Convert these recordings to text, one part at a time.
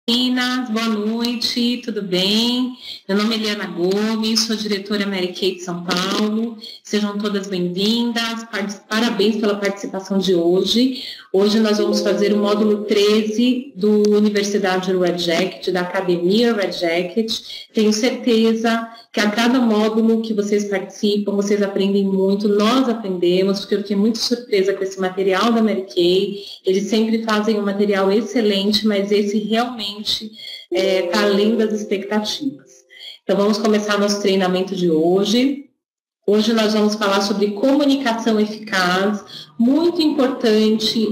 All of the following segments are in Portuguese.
Meninas, boa noite, tudo bem? Meu nome é Eliana Gomes, sou diretora Mary Kay de São Paulo. Sejam todas bem-vindas, parabéns pela participação de hoje. Hoje nós vamos fazer o módulo 13 do Universidade Red Jacket, da Academia Red Jacket. Tenho certeza que a cada módulo que vocês participam, vocês aprendem muito, nós aprendemos, porque eu fiquei muito surpresa com esse material da Mary Kay. Eles sempre fazem um material excelente, mas esse realmente está além das expectativas. Então, vamos começar nosso treinamento de hoje. Hoje nós vamos falar sobre comunicação eficaz, muito importante,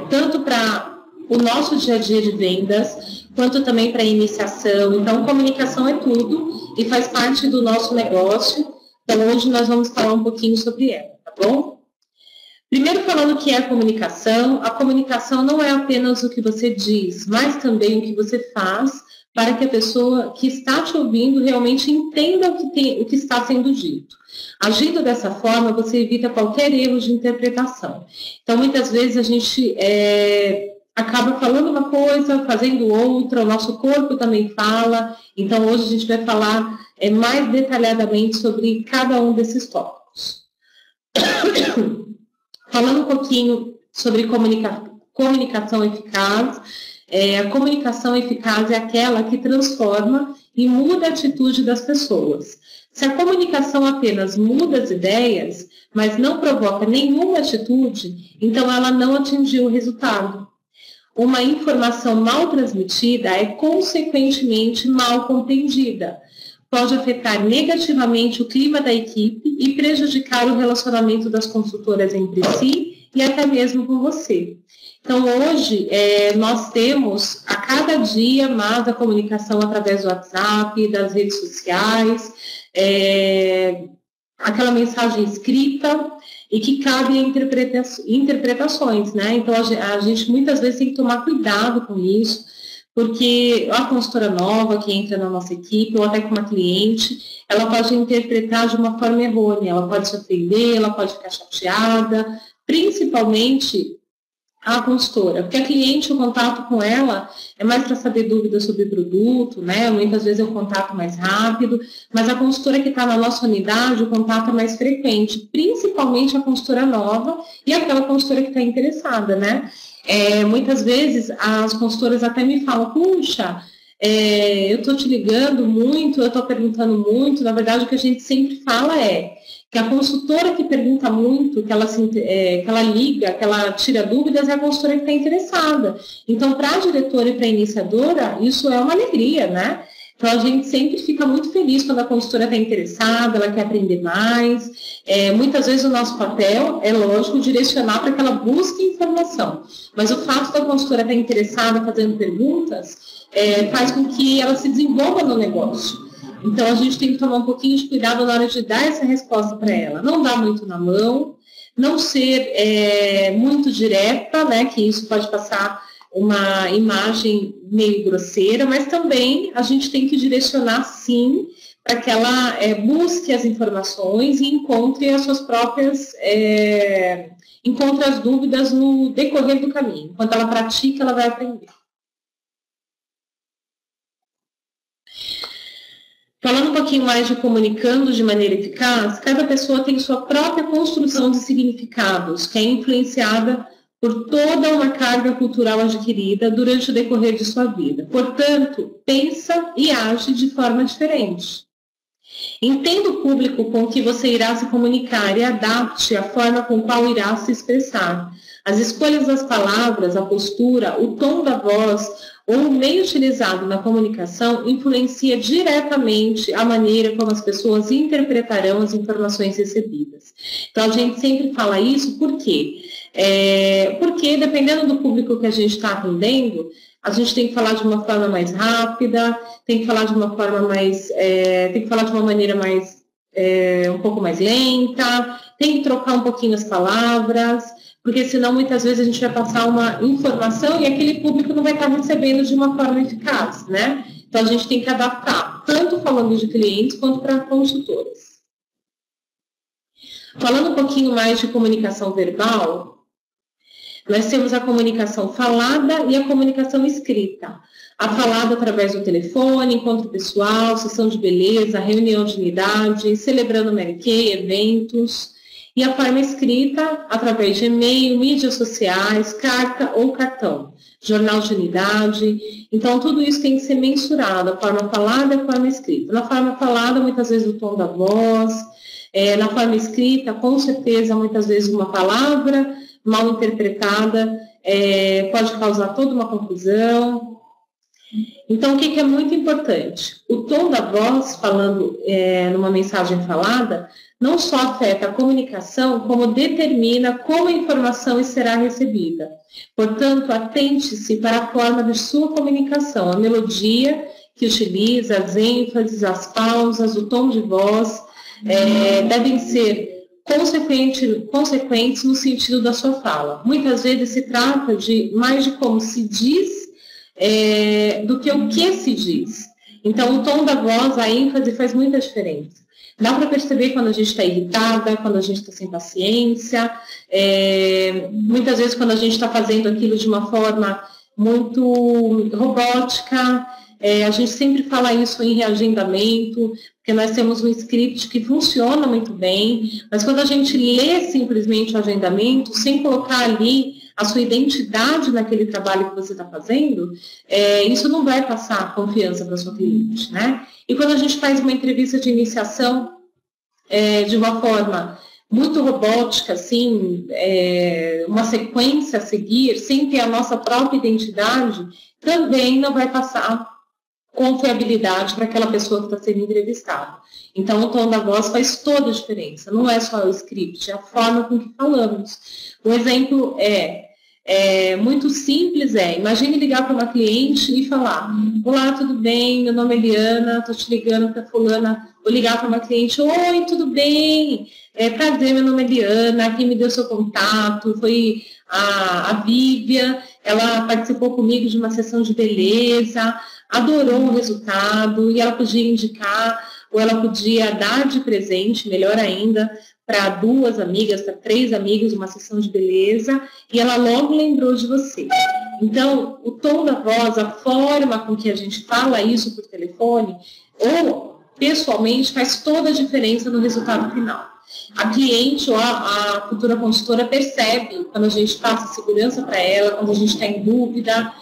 tanto para o nosso dia a dia de vendas, quanto também para a iniciação. Então, comunicação é tudo e faz parte do nosso negócio. Então, hoje nós vamos falar um pouquinho sobre ela, tá bom? Primeiro, falando o que é a comunicação não é apenas o que você diz, mas também o que você faz para que a pessoa que está te ouvindo realmente entenda o que está sendo dito. Agindo dessa forma, você evita qualquer erro de interpretação. Então, muitas vezes a gente acaba falando uma coisa, fazendo outra, o nosso corpo também fala. Então, hoje a gente vai falar mais detalhadamente sobre cada um desses tópicos. Falando um pouquinho sobre comunicação eficaz, a comunicação eficaz é aquela que transforma e muda a atitude das pessoas. Se a comunicação apenas muda as ideias, mas não provoca nenhuma atitude, então ela não atingiu o resultado. Uma informação mal transmitida é, consequentemente, mal compreendida. Pode afetar negativamente o clima da equipe e prejudicar o relacionamento das consultoras entre si e até mesmo com você. Então, hoje, nós temos a cada dia mais a comunicação através do WhatsApp, das redes sociais, aquela mensagem escrita e que cabe a interpretações, né? Então, a gente muitas vezes tem que tomar cuidado com isso, porque a consultora nova que entra na nossa equipe, ou até com uma cliente, ela pode interpretar de uma forma errônea, ela pode se ofender, ela pode ficar chateada, principalmente a consultora, porque a cliente, o contato com ela é mais para saber dúvidas sobre o produto, né? Muitas vezes é um contato mais rápido, mas a consultora que está na nossa unidade, o contato é mais frequente, principalmente a consultora nova e aquela consultora que está interessada, né? Muitas vezes as consultoras até me falam, puxa, eu estou te ligando muito, eu estou perguntando muito. Na verdade, o que a gente sempre fala é que a consultora que pergunta muito, que ela liga, que ela tira dúvidas, é a consultora que está interessada. Então, para a diretora e para a iniciadora, isso é uma alegria, né? Então, a gente sempre fica muito feliz quando a consultora está interessada, ela quer aprender mais. Muitas vezes o nosso papel é, lógico, direcionar para que ela busque informação. Mas o fato da consultora estar interessada, fazendo perguntas, faz com que ela se desenvolva no negócio. Então, a gente tem que tomar um pouquinho de cuidado na hora de dar essa resposta para ela. Não dar muito na mão, não ser muito direta, né, que isso pode passar uma imagem meio grosseira, mas também a gente tem que direcionar, sim, para que ela busque as informações e encontre as suas próprias, encontre as dúvidas no decorrer do caminho. Enquanto ela pratica, ela vai aprender. Falando um pouquinho mais de comunicando de maneira eficaz, cada pessoa tem sua própria construção de significados, que é influenciada por toda uma carga cultural adquirida durante o decorrer de sua vida. Portanto, pensa e age de forma diferente. Entenda o público com que você irá se comunicar e adapte a forma com qual irá se expressar. As escolhas das palavras, a postura, o tom da voz ou o meio utilizado na comunicação influencia diretamente a maneira como as pessoas interpretarão as informações recebidas. Então, a gente sempre fala isso, por quê? Porque, dependendo do público que a gente está atendendo, a gente tem que falar de uma forma mais rápida, tem que falar de uma forma mais, tem que falar de uma maneira mais, um pouco mais lenta, tem que trocar um pouquinho as palavras, porque senão muitas vezes a gente vai passar uma informação e aquele público não vai estar recebendo de uma forma eficaz, né? Então a gente tem que adaptar, tanto falando de clientes quanto para consultores. Falando um pouquinho mais de comunicação verbal, Nós temos a comunicação falada e a comunicação escrita. A falada através do telefone, encontro pessoal, sessão de beleza, reunião de unidade, celebrando Mary Kay, eventos. E a forma escrita através de e-mail, mídias sociais, carta ou cartão, jornal de unidade. Então, tudo isso tem que ser mensurado, a forma falada e a forma escrita. Na forma falada, muitas vezes o tom da voz. Na forma escrita, com certeza, muitas vezes uma palavra mal interpretada pode causar toda uma confusão. Então, o que é muito importante? O tom da voz, falando numa mensagem falada, não só afeta a comunicação, como determina como a informação será recebida. Portanto, atente-se para a forma de sua comunicação, a melodia que utiliza, as ênfases, as pausas, o tom de voz, devem ser consequentes no sentido da sua fala. Muitas vezes se trata de mais de como se diz do que o que se diz. Então, o tom da voz, a ênfase faz muita diferença. Dá para perceber quando a gente está irritada, quando a gente está sem paciência, muitas vezes quando a gente está fazendo aquilo de uma forma muito robótica. A gente sempre fala isso em reagendamento, porque nós temos um script que funciona muito bem, mas quando a gente lê simplesmente o agendamento, sem colocar ali a sua identidade naquele trabalho que você está fazendo, isso não vai passar confiança para a sua cliente, né? E quando a gente faz uma entrevista de iniciação de uma forma muito robótica, assim, uma sequência a seguir, sem ter a nossa própria identidade, também não vai passar confiabilidade para aquela pessoa que está sendo entrevistada. Então, o tom da voz faz toda a diferença, não é só o script, é a forma com que falamos. Um exemplo muito simples imagine ligar para uma cliente e falar: olá, tudo bem, meu nome é Eliana, estou te ligando para fulana. Vou ligar para uma cliente: oi, tudo bem, prazer, meu nome é Eliana, quem me deu seu contato foi a Vívia, ela participou comigo de uma sessão de beleza, adorou o resultado, e ela podia indicar, ou ela podia dar de presente, melhor ainda, para 2 amigas, para 3 amigos, uma sessão de beleza, e ela logo lembrou de você. Então, o tom da voz, a forma com que a gente fala isso por telefone, ou pessoalmente, faz toda a diferença no resultado final. A cliente ou a futura consultora percebe quando a gente passa segurança para ela, quando a gente está em dúvida,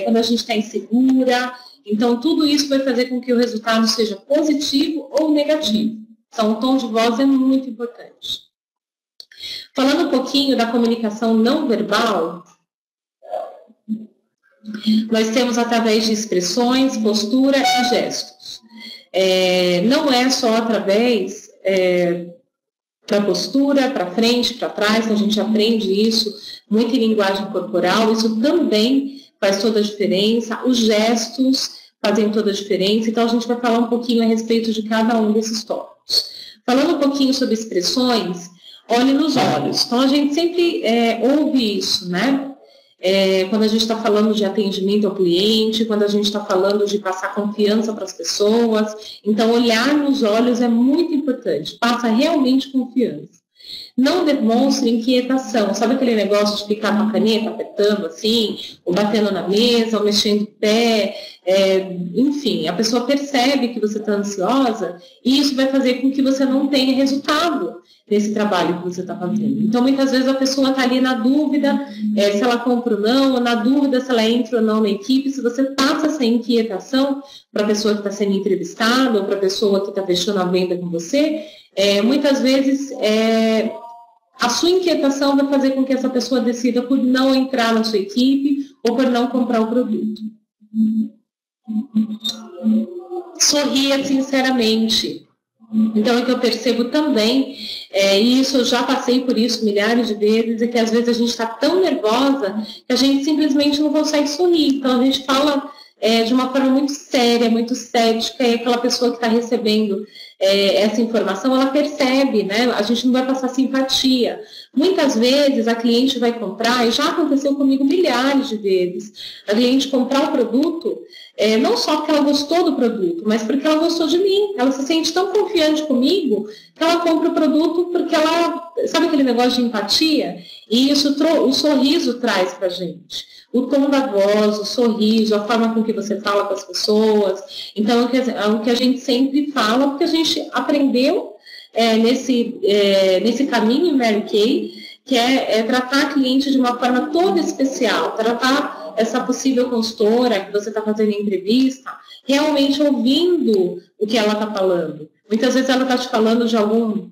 quando a gente está insegura. Então, tudo isso vai fazer com que o resultado seja positivo ou negativo. Então, o tom de voz é muito importante. Falando um pouquinho da comunicação não verbal, nós temos através de expressões, postura e gestos. Não é só através da postura, para frente, para trás, a gente aprende isso muito em linguagem corporal, isso também faz toda a diferença, os gestos fazem toda a diferença, então a gente vai falar um pouquinho a respeito de cada um desses tópicos. Falando um pouquinho sobre expressões, olhe nos olhos. Então a gente sempre ouve isso, né? Quando a gente está falando de atendimento ao cliente, quando a gente está falando de passar confiança para as pessoas. Então, olhar nos olhos é muito importante, passa realmente confiança. Não demonstre inquietação, sabe aquele negócio de ficar com a caneta apertando assim, ou batendo na mesa, ou mexendo o pé, enfim, a pessoa percebe que você está ansiosa e isso vai fazer com que você não tenha resultado nesse trabalho que você está fazendo. Então, muitas vezes a pessoa está ali na dúvida se ela compra ou não, ou na dúvida se ela entra ou não na equipe. Se você passa essa inquietação para a pessoa que está sendo entrevistada ou para a pessoa que está fechando a venda com você, muitas vezes a sua inquietação vai fazer com que essa pessoa decida por não entrar na sua equipe ou por não comprar o produto. Sorria sinceramente. Então, o que eu percebo também, e isso eu já passei por isso milhares de vezes, é que às vezes a gente está tão nervosa que a gente simplesmente não consegue sorrir. Então, a gente fala de uma forma muito séria, muito cética, e aquela pessoa que está recebendo essa informação, ela percebe, né? A gente não vai passar simpatia. Muitas vezes a cliente vai comprar, e já aconteceu comigo milhares de vezes, a cliente comprar o produto, não só porque ela gostou do produto, mas porque ela gostou de mim. Ela se sente tão confiante comigo que ela compra o produto porque ela, sabe aquele negócio de empatia? E isso o sorriso traz para a gente. O tom da voz, o sorriso, a forma com que você fala com as pessoas. Então, é o que a gente sempre fala, porque a gente aprendeu nesse caminho em Mary Kay, que é tratar a cliente de uma forma toda especial, tratar essa possível consultora que você está fazendo entrevista, realmente ouvindo o que ela está falando. Muitas vezes ela está te falando de algum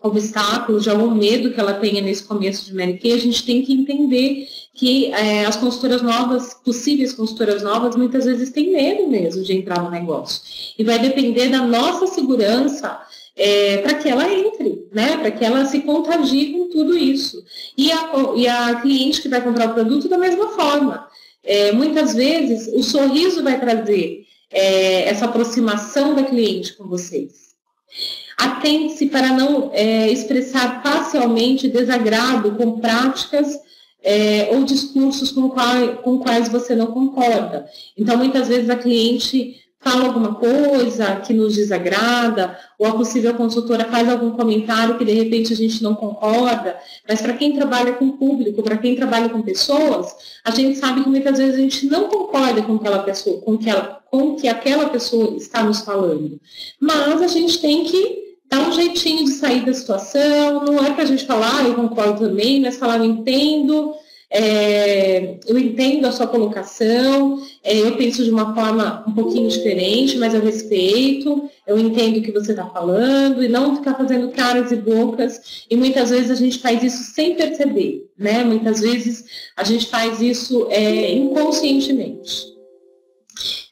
obstáculo, de algum medo que ela tenha nesse começo de Mary Kay. A gente tem que entender que as consultoras novas, possíveis consultoras novas, muitas vezes têm medo mesmo de entrar no negócio. E vai depender da nossa segurança para que ela entre, né? Para que ela se contagie com tudo isso. E a cliente que vai comprar o produto da mesma forma. Muitas vezes o sorriso vai trazer essa aproximação da cliente com vocês. Atente-se para não expressar parcialmente desagrado com práticas ou discursos com quais você não concorda. Então, muitas vezes a cliente fala alguma coisa que nos desagrada, ou a possível consultora faz algum comentário que de repente a gente não concorda, mas para quem trabalha com público, para quem trabalha com pessoas, a gente sabe que muitas vezes a gente não concorda com aquela pessoa, com que aquela pessoa está nos falando. Mas a gente tem que dar um jeitinho de sair da situação, não é para a gente falar, eu concordo também, mas falar, eu entendo a sua colocação, eu penso de uma forma um pouquinho diferente, mas eu respeito, eu entendo o que você está falando, e não ficar fazendo caras e bocas, e muitas vezes a gente faz isso sem perceber, né? Muitas vezes a gente faz isso inconscientemente.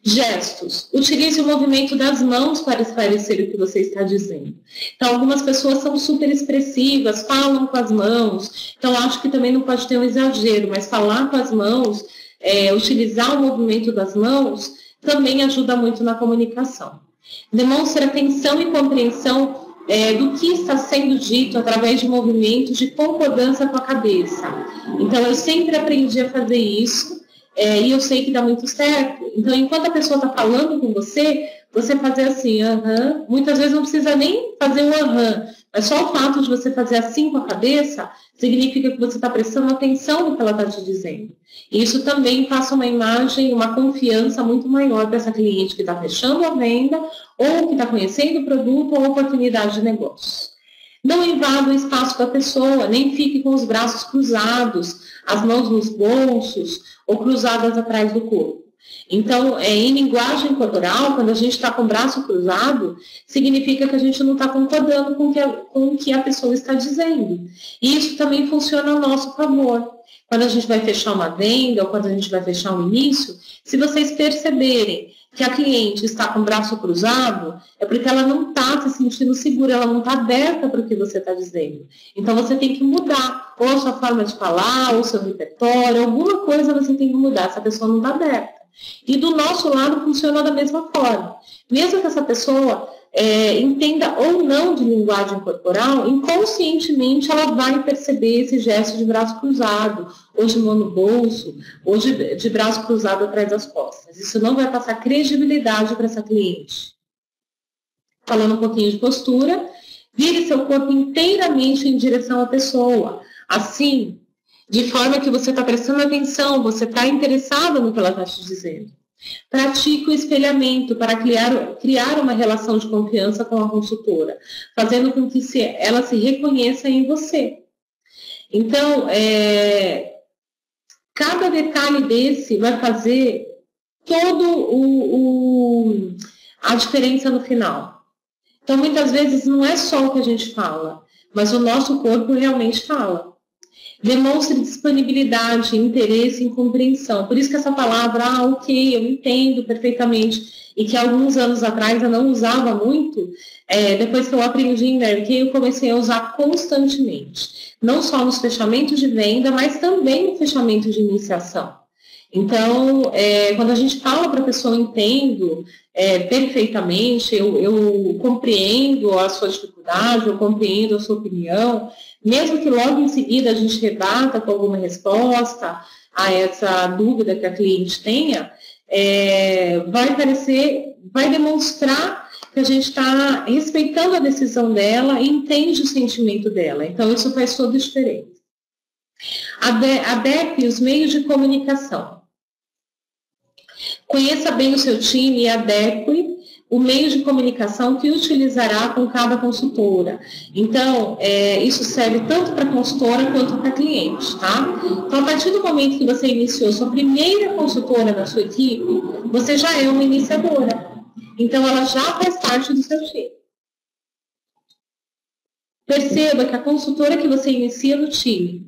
Gestos. Utilize o movimento das mãos para esclarecer o que você está dizendo. Então, algumas pessoas são super expressivas, falam com as mãos. Então, acho que também não pode ter um exagero, mas falar com as mãos, utilizar o movimento das mãos, também ajuda muito na comunicação. Demonstre atenção e compreensão do que está sendo dito através de movimentos de concordância com a cabeça. Então, eu sempre aprendi a fazer isso. E eu sei que dá muito certo. Então, enquanto a pessoa está falando com você, você fazer assim, muitas vezes não precisa nem fazer um mas só o fato de você fazer assim com a cabeça significa que você está prestando atenção no que ela está te dizendo. E isso também passa uma imagem, uma confiança muito maior para essa cliente que está fechando a venda, ou que está conhecendo o produto ou oportunidade de negócio. Não invada o espaço da pessoa, nem fique com os braços cruzados, as mãos nos bolsos ou cruzadas atrás do corpo. Então, em linguagem corporal, quando a gente está com o braço cruzado, significa que a gente não está concordando com o que a pessoa está dizendo. E isso também funciona ao nosso favor. Quando a gente vai fechar uma venda ou quando a gente vai fechar um início, se vocês perceberem que a cliente está com o braço cruzado, é porque ela não está se sentindo segura, ela não está aberta para o que você está dizendo. Então, você tem que mudar ou a sua forma de falar, ou o seu repertório, alguma coisa você tem que mudar, essa pessoa não está aberta. E do nosso lado funciona da mesma forma. Mesmo que essa pessoa entenda ou não de linguagem corporal, inconscientemente ela vai perceber esse gesto de braço cruzado, ou de mão no bolso, ou de braço cruzado atrás das costas. Isso não vai passar credibilidade para essa cliente. Falando um pouquinho de postura, vire seu corpo inteiramente em direção à pessoa. Assim, de forma que você está prestando atenção, você está interessado no que ela está te dizendo. Pratique o espelhamento para criar uma relação de confiança com a consultora, fazendo com que ela se reconheça em você. Então, cada detalhe desse vai fazer todo a diferença no final. Então, muitas vezes, não é só o que a gente fala, mas o nosso corpo realmente fala. Demonstre disponibilidade, interesse e compreensão. Por isso que essa palavra, ok, eu entendo perfeitamente, e que alguns anos atrás eu não usava muito, depois que eu aprendi em Mary Kay, eu comecei a usar constantemente. Não só nos fechamentos de venda, mas também no fechamento de iniciação. Então, quando a gente fala para a pessoa, eu entendo perfeitamente, eu compreendo a sua dificuldade, eu compreendo a sua opinião, mesmo que logo em seguida a gente rebata com alguma resposta a essa dúvida que a cliente tenha, vai demonstrar que a gente está respeitando a decisão dela e entende o sentimento dela. Então, isso faz toda a diferença. Adeque os meios de comunicação. Conheça bem o seu time e adeque o meio de comunicação que utilizará com cada consultora. Então, isso serve tanto para consultora quanto para cliente, tá? Então, a partir do momento que você iniciou sua primeira consultora na sua equipe, você já é uma iniciadora. Então, ela já faz parte do seu time. Perceba que a consultora que você inicia no time,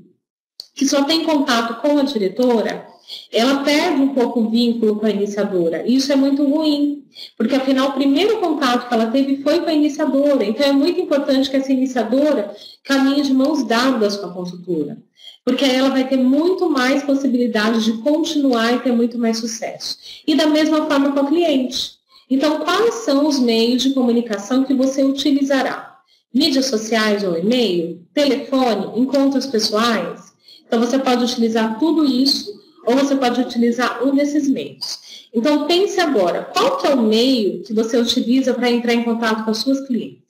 que só tem contato com a diretora, ela perde um pouco o vínculo com a iniciadora. Isso é muito ruim, porque afinal o primeiro contato que ela teve foi com a iniciadora. Então é muito importante que essa iniciadora caminhe de mãos dadas com a consultora, porque aí ela vai ter muito mais possibilidade de continuar e ter muito mais sucesso. E da mesma forma com o cliente. Então, quais são os meios de comunicação que você utilizará? Mídias sociais ou e-mail? Telefone? Encontros pessoais? Então, você pode utilizar tudo isso, ou você pode utilizar um desses meios. Então, pense agora, qual que é o meio que você utiliza para entrar em contato com as suas clientes?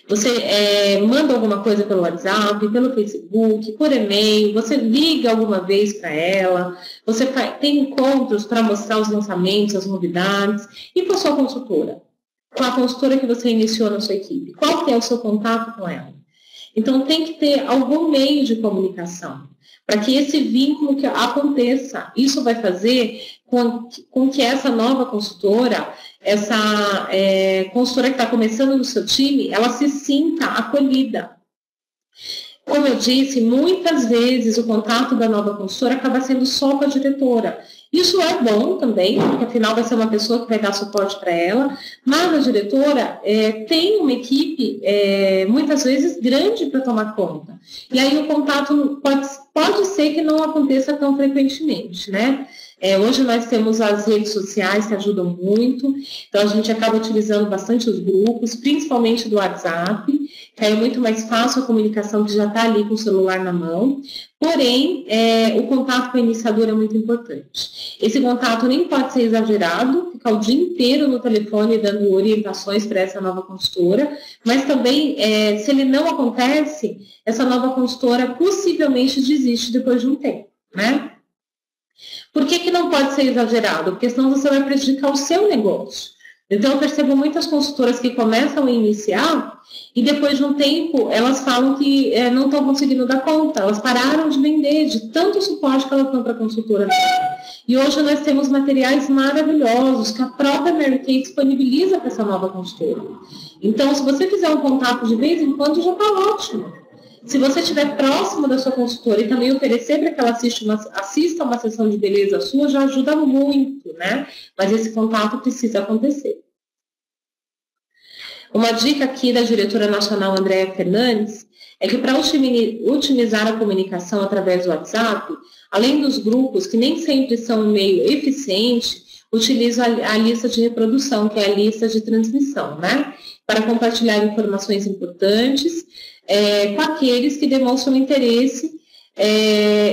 Você manda alguma coisa pelo WhatsApp, pelo Facebook, por e-mail, você liga alguma vez para ela, você tem encontros para mostrar os lançamentos, as novidades, e com a sua consultora? Com a consultora que você iniciou na sua equipe, qual que é o seu contato com ela? Então, tem que ter algum meio de comunicação para que esse vínculo que aconteça. Isso vai fazer com que essa nova consultora, essa consultora que está começando no seu time, ela se sinta acolhida. Como eu disse, muitas vezes o contato da nova consultora acaba sendo só com a diretora. Isso é bom também, porque afinal vai ser uma pessoa que vai dar suporte para ela, mas a diretora tem uma equipe, muitas vezes, grande para tomar conta. E aí o contato pode ser que não aconteça tão frequentemente, né? Hoje nós temos as redes sociais que ajudam muito, então a gente acaba utilizando bastante os grupos, principalmente do WhatsApp, que aí é muito mais fácil a comunicação, que já está ali com o celular na mão. Porém, o contato com a iniciadora é muito importante. Esse contato nem pode ser exagerado, ficar o dia inteiro no telefone dando orientações para essa nova consultora, mas também, se ele não acontece, essa nova consultora possivelmente desiste depois de um tempo, né? Por que não pode ser exagerado? Porque senão você vai prejudicar o seu negócio. Então, eu percebo muitas consultoras que começam a iniciar e depois de um tempo elas falam que não estão conseguindo dar conta, elas pararam de vender, de tanto suporte que elas dão para a consultora. E hoje nós temos materiais maravilhosos que a própria Mary Kay disponibiliza para essa nova consultora. Então, se você fizer um contato de vez em quando, já está ótimo. Se você estiver próximo da sua consultora e também oferecer para que ela assista uma sessão de beleza sua, já ajuda muito, né? Mas esse contato precisa acontecer. Uma dica aqui da diretora nacional Andréa Fernandes é que para otimizar a comunicação através do WhatsApp, além dos grupos, que nem sempre são um meio eficiente, utilizo a lista de reprodução, que é a lista de transmissão, né? Para compartilhar informações importantes, com aqueles que demonstram interesse.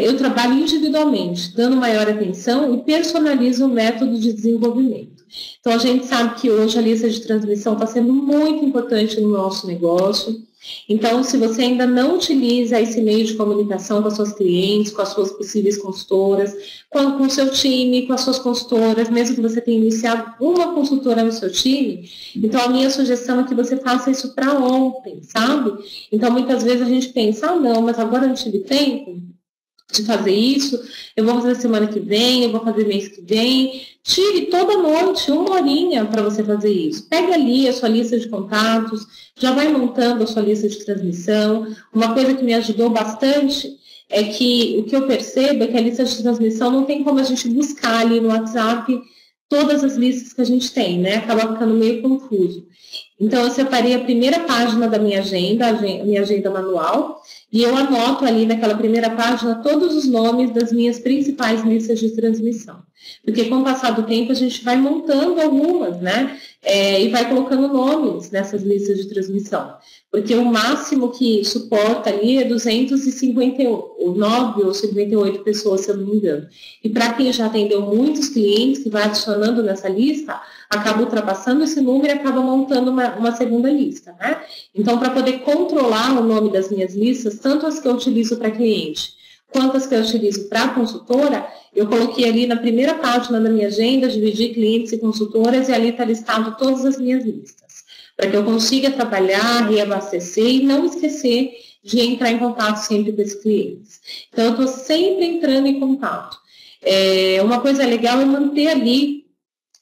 Eu trabalho individualmente, dando maior atenção e personalizo o método de desenvolvimento. Então, a gente sabe que hoje a lista de transmissão está sendo muito importante no nosso negócio. Então, se você ainda não utiliza esse meio de comunicação com as suas clientes, com as suas possíveis consultoras, com o seu time, com as suas consultoras, mesmo que você tenha iniciado uma consultora no seu time, então a minha sugestão é que você faça isso para ontem, sabe? Então, muitas vezes a gente pensa, não, mas agora eu não tive tempo de fazer isso, eu vou fazer semana que vem, eu vou fazer mês que vem. Tire toda noite, 1 horinha para você fazer isso. Pegue ali a sua lista de contatos, já vai montando a sua lista de transmissão. Uma coisa que me ajudou bastante é que o que eu percebo é que a lista de transmissão não tem como a gente buscar ali no WhatsApp todas as listas que a gente tem, né? Acaba ficando meio confuso. Então, eu separei a primeira página da minha agenda manual, e eu anoto ali naquela primeira página todos os nomes das minhas principais listas de transmissão. Porque com o passar do tempo a gente vai montando algumas, né? E vai colocando nomes nessas listas de transmissão. Porque o máximo que suporta ali é 259 ou 58 pessoas, se eu não me engano. E para quem já atendeu muitos clientes que vai adicionando nessa lista, acaba ultrapassando esse número e acaba montando uma segunda lista, né? Então, para poder controlar o nome das minhas listas, tanto as que eu utilizo para cliente, quanto as que eu utilizo para consultora, eu coloquei ali na primeira página da minha agenda, dividi clientes e consultoras, e ali está listado todas as minhas listas, para que eu consiga trabalhar, reabastecer e não esquecer de entrar em contato sempre com esses clientes. Então, eu estou sempre entrando em contato. Uma coisa legal é manter ali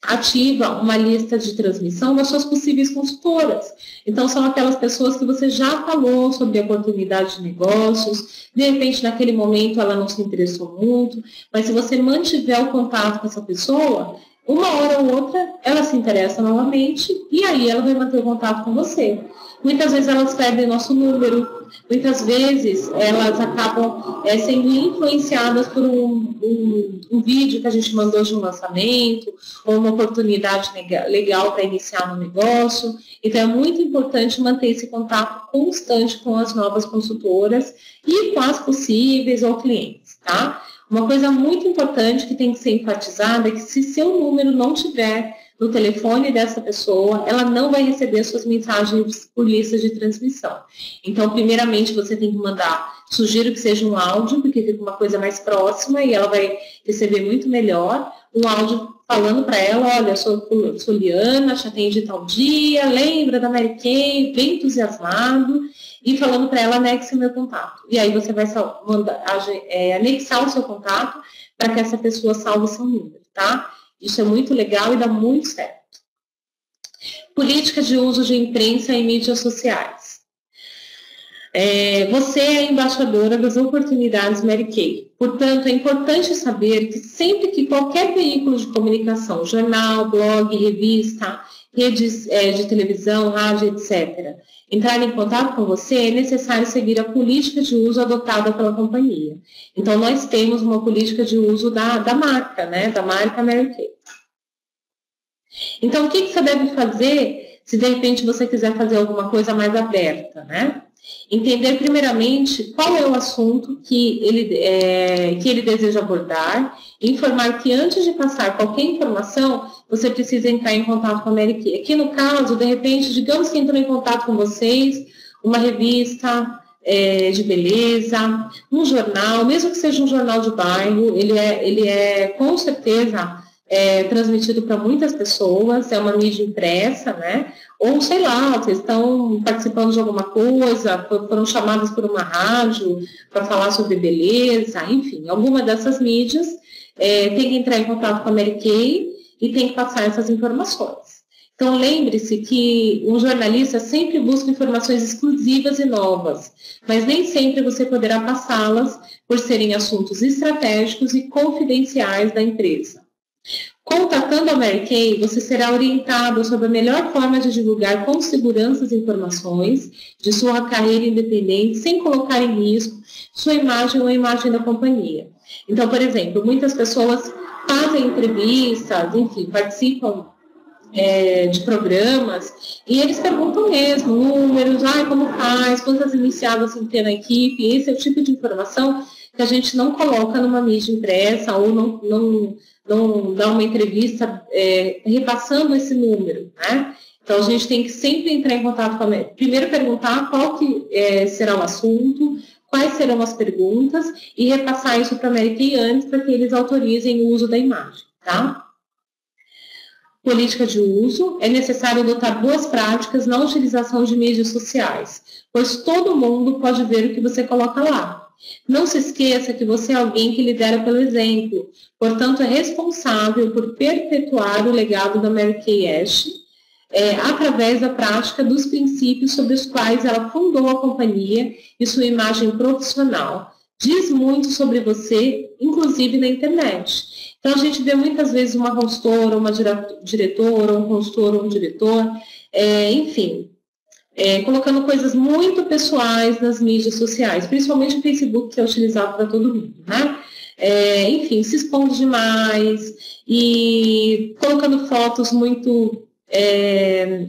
ativa uma lista de transmissão das suas possíveis consultoras. Então, são aquelas pessoas que você já falou sobre a oportunidade de negócios, de repente, naquele momento, ela não se interessou muito, mas se você mantiver o contato com essa pessoa, uma hora ou outra, ela se interessa novamente e aí ela vai manter o contato com você. Muitas vezes elas perdem nosso número, muitas vezes elas acabam sendo influenciadas por um vídeo que a gente mandou de um lançamento, ou uma oportunidade legal para iniciar no negócio. Então é muito importante manter esse contato constante com as novas consultoras e com as possíveis ou clientes, tá? Uma coisa muito importante que tem que ser enfatizada é que se seu número não tiver no telefone dessa pessoa, ela não vai receber suas mensagens por lista de transmissão. Então, primeiramente, você tem que mandar, sugiro que seja um áudio, porque fica uma coisa mais próxima e ela vai receber muito melhor, um áudio falando para ela, olha, sou Liana, te atendi tal dia, lembra da Mary Kay, bem entusiasmado, e falando para ela, anexe o meu contato. E aí você vai anexar o seu contato para que essa pessoa salve seu número, tá? Isso é muito legal e dá muito certo. Política de uso de imprensa em mídias sociais. Você é a embaixadora das oportunidades Mary Kay. Portanto, é importante saber que sempre que qualquer veículo de comunicação, jornal, blog, revista, redes de televisão, rádio, etc., entrar em contato com você, é necessário seguir a política de uso adotada pela companhia. Então, nós temos uma política de uso da marca, né? Da marca Mary Kay. Então, o que você deve fazer se, de repente, você quiser fazer alguma coisa mais aberta, né? Entender, primeiramente, qual é o assunto que ele deseja abordar, informar que, antes de passar qualquer informação, você precisa entrar em contato com a Mary Kay. Aqui, no caso, de repente, digamos que entrou em contato com vocês, uma revista de beleza, um jornal, mesmo que seja um jornal de bairro, ele é com certeza transmitido para muitas pessoas, é uma mídia impressa, né? Ou, sei lá, vocês estão participando de alguma coisa, foram chamados por uma rádio para falar sobre beleza, enfim, alguma dessas mídias tem que entrar em contato com a Mary Kay e tem que passar essas informações. Então, lembre-se que um jornalista sempre busca informações exclusivas e novas, mas nem sempre você poderá passá-las por serem assuntos estratégicos e confidenciais da empresa. Contatando a Mary Kay, você será orientado sobre a melhor forma de divulgar com segurança as informações de sua carreira independente, sem colocar em risco sua imagem ou a imagem da companhia. Então, por exemplo, muitas pessoas fazem entrevistas, enfim, participam de programas, e eles perguntam mesmo, números, como faz, quantas iniciadas tem que ter na equipe. Esse é o tipo de informação que a gente não coloca numa mídia impressa ou não dá uma entrevista repassando esse número, né? Então, a gente tem que sempre entrar em contato com a Mary. Primeiro perguntar qual que será o assunto, quais serão as perguntas e repassar isso para a Mary Kay antes para que eles autorizem o uso da imagem, tá? Política de uso, é necessário adotar boas práticas na utilização de mídias sociais, pois todo mundo pode ver o que você coloca lá. Não se esqueça que você é alguém que lidera pelo exemplo, portanto é responsável por perpetuar o legado da Mary Kay Ash através da prática dos princípios sobre os quais ela fundou a companhia e sua imagem profissional. Diz muito sobre você, inclusive na internet. Então, a gente vê muitas vezes uma consultora, uma diretora, um consultor ou um diretor, enfim, colocando coisas muito pessoais nas mídias sociais, principalmente o Facebook, que é utilizado para todo mundo, né? Enfim, se expondo demais e colocando fotos muito,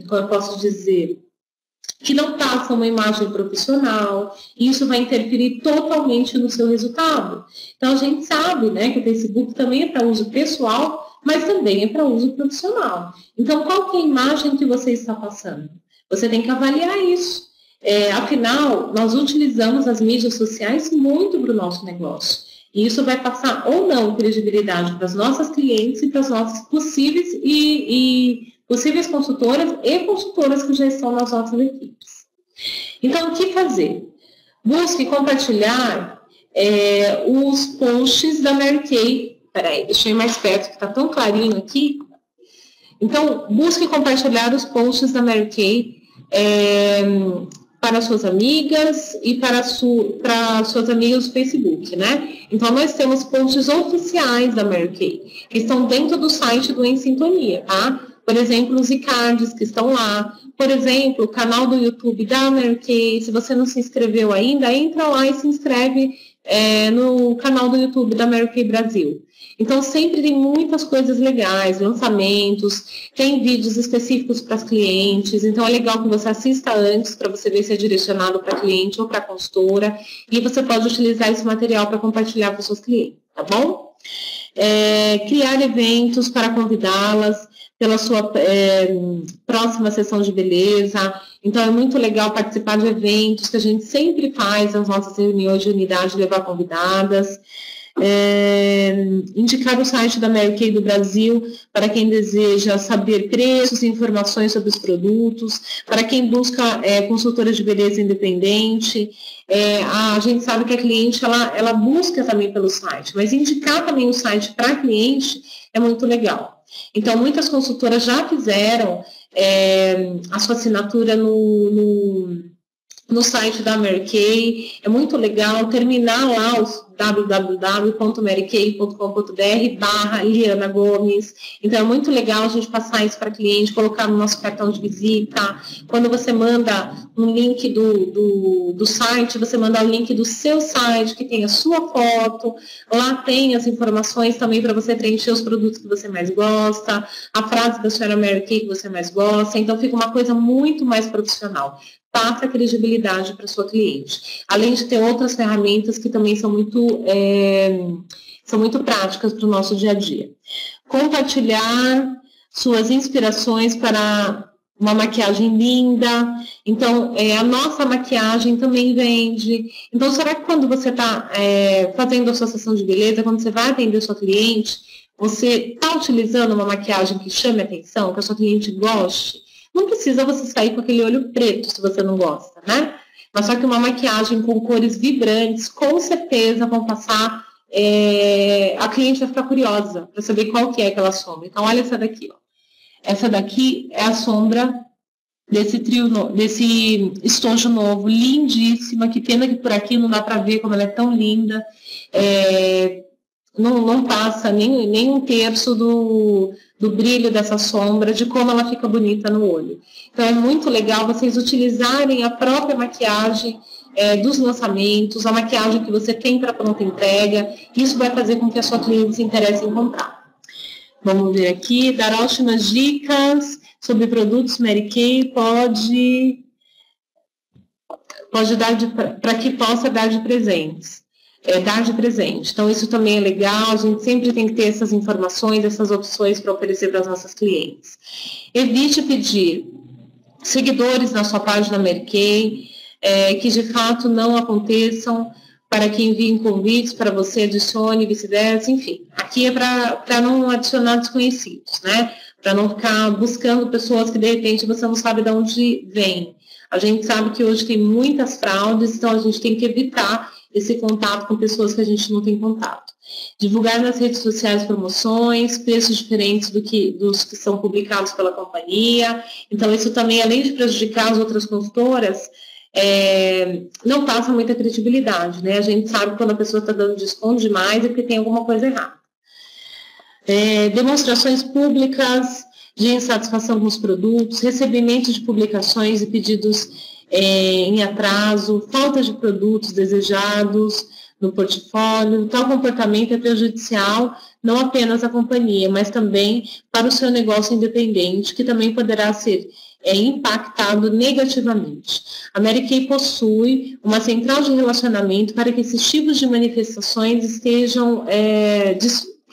como eu posso dizer, que não passam uma imagem profissional, e isso vai interferir totalmente no seu resultado. Então, a gente sabe, né, que o Facebook também é para uso pessoal, mas também é para uso profissional. Então, qual que é a imagem que você está passando? Você tem que avaliar isso. Afinal, nós utilizamos as mídias sociais muito para o nosso negócio. E isso vai passar ou não credibilidade para as nossas clientes e para as nossas possíveis possíveis consultoras e consultoras que já estão nas nossas equipes. Então, o que fazer? Busque compartilhar os posts da Mary Kay. Peraí, deixa eu ir mais perto, que está tão clarinho aqui. Então, busque compartilhar os posts da Mary Kay para suas amigas e para suas amigas do Facebook, né? Então, nós temos posts oficiais da Mary Kay, que estão dentro do site do Em Sintonia, tá? Por exemplo, os e-cards que estão lá. Por exemplo, o canal do YouTube da Mary Kay. Se você não se inscreveu ainda, entra lá e se inscreve no canal do YouTube da Mary Kay Brasil. Então, sempre tem muitas coisas legais, lançamentos, tem vídeos específicos para as clientes. Então, é legal que você assista antes para você ver se é direcionado para cliente ou para consultora. E você pode utilizar esse material para compartilhar com seus clientes, tá bom? Criar eventos para convidá-las pela sua próxima sessão de beleza. Então, é muito legal participar de eventos que a gente sempre faz nas nossas reuniões de unidade, levar convidadas. Indicar o site da Mary Kay do Brasil para quem deseja saber preços e informações sobre os produtos, para quem busca consultora de beleza independente. A gente sabe que a cliente ela busca também pelo site, mas indicar também o site para a cliente é muito legal. Então, muitas consultoras já fizeram a sua assinatura no site da Mary Kay. É muito legal terminar lá os www.marykay.com.br/Liana Gomes. Então, é muito legal a gente passar isso para cliente, colocar no nosso cartão de visita. Quando você manda um link do site, você manda o link do seu site, que tem a sua foto. Lá tem as informações também para você preencher os produtos que você mais gosta, a frase da senhora Mary Kay que você mais gosta. Então, fica uma coisa muito mais profissional. Passa credibilidade para sua cliente. Além de ter outras ferramentas que também são muito práticas para o nosso dia a dia. Compartilhar suas inspirações para uma maquiagem linda. Então, a nossa maquiagem também vende. Então, será que quando você está fazendo a sua sessão de beleza, quando você vai atender sua cliente, você está utilizando uma maquiagem que chame a atenção, que a sua cliente goste? Não precisa você sair com aquele olho preto, se você não gosta, né? Mas só que uma maquiagem com cores vibrantes, com certeza vão passar... a cliente vai ficar curiosa para saber qual que é aquela sombra. Então, olha essa daqui, ó. Essa daqui é a sombra desse estojo novo, lindíssima. Que pena que por aqui não dá para ver como ela é tão linda. Não passa nem um terço do brilho dessa sombra, de como ela fica bonita no olho. Então, é muito legal vocês utilizarem a própria maquiagem dos lançamentos, a maquiagem que você tem para pronta entrega. Isso vai fazer com que a sua cliente se interesse em comprar. Vamos ver aqui, dar ótimas dicas sobre produtos Mary Kay pode dar para que possa dar de presentes. Dar de presente. Então, isso também é legal, a gente sempre tem que ter essas informações, essas opções para oferecer para as nossas clientes. Evite pedir seguidores na sua página Mary Kay, que de fato não aconteçam, para que enviem convites para você, adicione, vice-versa, enfim. Aqui é para não adicionar desconhecidos, né? Para não ficar buscando pessoas que de repente você não sabe de onde vem. A gente sabe que hoje tem muitas fraudes, então a gente tem que evitar esse contato com pessoas que a gente não tem contato. Divulgar nas redes sociais promoções, preços diferentes dos que são publicados pela companhia. Então, isso também, além de prejudicar as outras consultoras, não passa muita credibilidade, né? A gente sabe quando a pessoa está dando desconto demais é porque tem alguma coisa errada. Demonstrações públicas de insatisfação com os produtos, recebimento de publicações e pedidos em atraso, falta de produtos desejados no portfólio. Tal comportamento é prejudicial não apenas à companhia, mas também para o seu negócio independente, que também poderá ser impactado negativamente. A Mary Kay possui uma central de relacionamento para que esses tipos de manifestações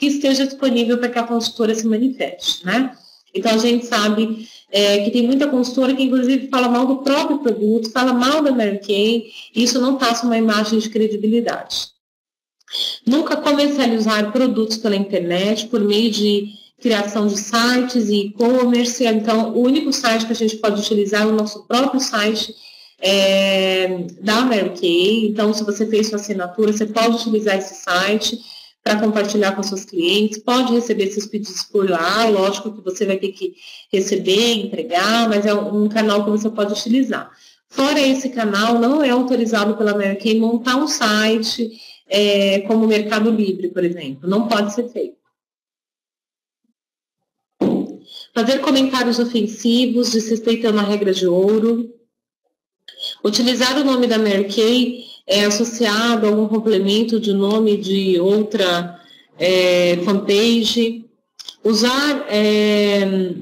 que esteja disponível para que a consultora se manifeste, né? Então, a gente sabe que tem muita consultora que, inclusive, fala mal do próprio produto, fala mal da Mary Kay, e isso não passa uma imagem de credibilidade. Nunca comercializar produtos pela internet por meio de criação de sites e e-commerce. Então, o único site que a gente pode utilizar é o nosso próprio site da Mary Kay. Então, se você fez sua assinatura, você pode utilizar esse site para compartilhar com seus clientes, pode receber esses pedidos por lá, lógico que você vai ter que receber, entregar, mas é um canal que você pode utilizar. Fora esse canal, não é autorizado pela Mary Kay montar um site como o Mercado Livre, por exemplo, não pode ser feito. Fazer comentários ofensivos, desrespeitando a regra de ouro. Utilizar o nome da Mary Kay associado a algum complemento de nome de outra fanpage. Usar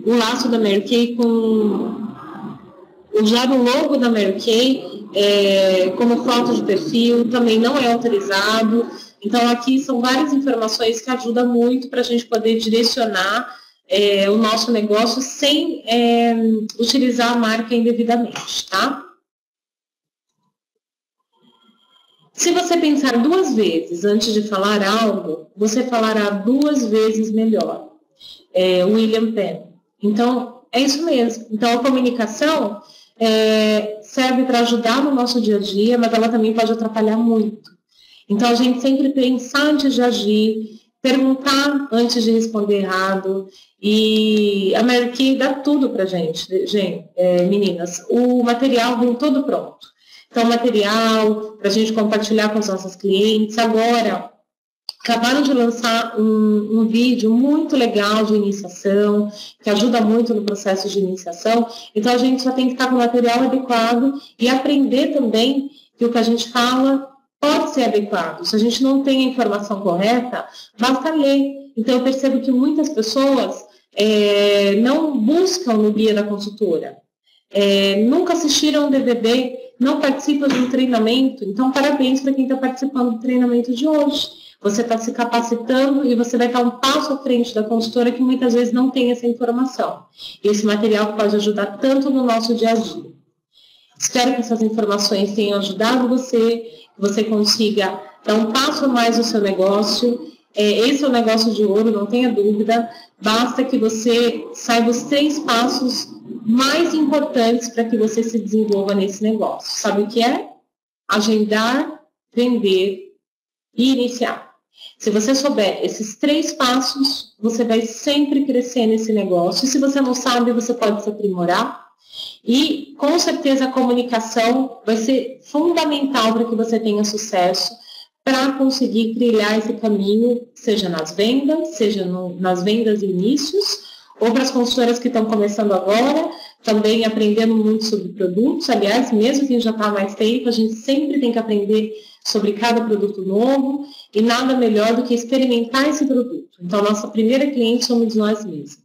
o laço da Mary Kay usar o logo da Mary Kay como foto de perfil também não é autorizado. Então, aqui são várias informações que ajudam muito para a gente poder direcionar o nosso negócio sem utilizar a marca indevidamente, tá? Se você pensar 2 vezes antes de falar algo, você falará 2 vezes melhor. William Penn. Então, é isso mesmo. Então, a comunicação serve para ajudar no nosso dia a dia, mas ela também pode atrapalhar muito. Então, a gente sempre pensar antes de agir, perguntar antes de responder errado. E a Mary Kay dá tudo para a gente, meninas. O material vem todo pronto. Então, material para a gente compartilhar com os nossos clientes. Agora, acabaram de lançar um vídeo muito legal de iniciação, que ajuda muito no processo de iniciação. Então, a gente só tem que estar com o material adequado e aprender também que o que a gente fala pode ser adequado. Se a gente não tem a informação correta, basta ler. Então, eu percebo que muitas pessoas não buscam no guia da consultora, nunca assistiram um DVD, não participam de um treinamento. Então, parabéns para quem está participando do treinamento de hoje. Você está se capacitando e você vai estar um passo à frente da consultora que muitas vezes não tem essa informação. E esse material pode ajudar tanto no nosso dia a dia. Espero que essas informações tenham ajudado você, que você consiga dar um passo a mais no seu negócio. Esse é o negócio de ouro, não tenha dúvida. Basta que você saiba os 3 passos mais importantes para que você se desenvolva nesse negócio. Sabe o que é? Agendar, vender e iniciar. Se você souber esses 3 passos, você vai sempre crescer nesse negócio. E se você não sabe, você pode se aprimorar. E, com certeza, a comunicação vai ser fundamental para que você tenha sucesso, para conseguir trilhar esse caminho, seja nas vendas, seja nas vendas e inícios, ou para as consultoras que estão começando agora, também aprendendo muito sobre produtos. Aliás, mesmo quem já está há mais tempo, a gente sempre tem que aprender sobre cada produto novo, e nada melhor do que experimentar esse produto. Então, nossa primeira cliente somos nós mesmos.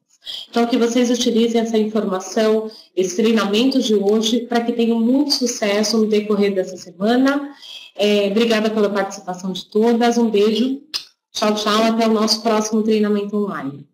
Então, que vocês utilizem essa informação, esse treinamento de hoje, para que tenham muito sucesso no decorrer dessa semana. Obrigada pela participação de todas. Um beijo. Tchau, tchau. Até o nosso próximo treinamento online.